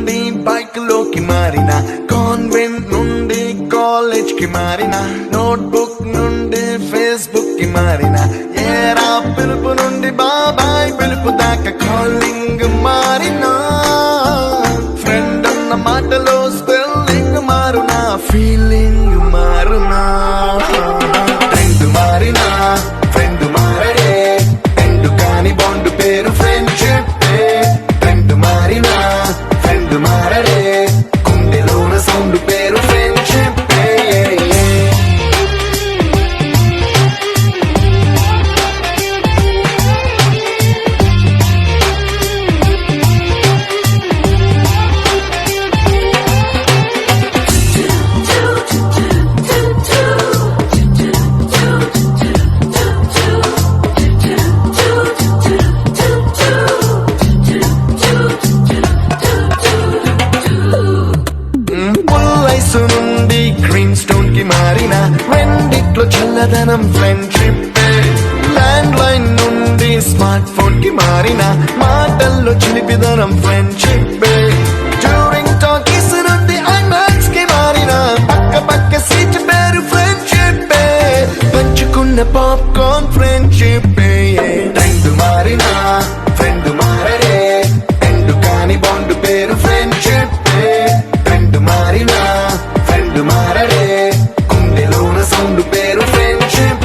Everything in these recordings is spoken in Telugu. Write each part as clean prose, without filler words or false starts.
నుండి బైక్ లోకి మారిన, కాన్వెంట్ నుండి కాలేజ్ కి మారిన, నోట్బుక్ నుండి ఫేస్బుక్ కి మారిన, ఏరా పిలుపు నుండి బాబాయ్ పిలుపు దాకా కాలింగ్ మారిన, ఫ్రెండ్ అన్న మాటలో స్పెల్లింగ్ మారునా, ఫీలింగ్ మారునా, ట్రెండ్ మారినా ఫ్రెండ్ మారడే, ఎండు కాని బాండ్ పేరు ఫ్రెండ్షిప్, ట్రెండ్ మారినా ఫ్రెండ్ మారడే, గుండెలోన సౌండ్ పేరు ఫ్రెండ్షిప్. నుండి గ్రీన్ స్టోన్ కి మారిన, రెండిట్లో చల్లదనం ఫ్రెండ్షిప్, ల్యాండ్ లైన్ నుండి స్మార్ట్ ఫోన్ కి మారిన, మాటల్లో చిలిపిదనం ఫ్రెండ్షిప్, డ్యూరింగ్ టాకీస్ నుండి ఐమాక్స్ కి మారిన, పక్క పక్క సీట్ పేరు ఫ్రెండ్షిప్, పంచుకున్న పాప్కార్న్ ఫ్రెండ్షిప్. ట్రెండ్ మారిన ఫ్రెండ్ మారడే, ఎండు కాని బాండ్ పేరు ఫ్రెండ్షిప్, ట్రెండ్ మారిన ఫ్రెండ్ మారడే, గుండెలోన సౌండ్ పేరు ఫ్రెండ్షిప్.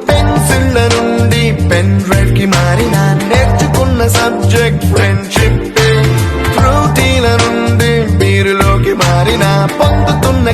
పెన్సిళ్ళ నుండి పెన్ డ్రైవ్ కి మారిన, నేర్చుకున్న సబ్జెక్ట్ ఫ్రెండ్షిప్, ఫ్రూటీల నుండి బీరులోకి మారిన, పొందుతున్న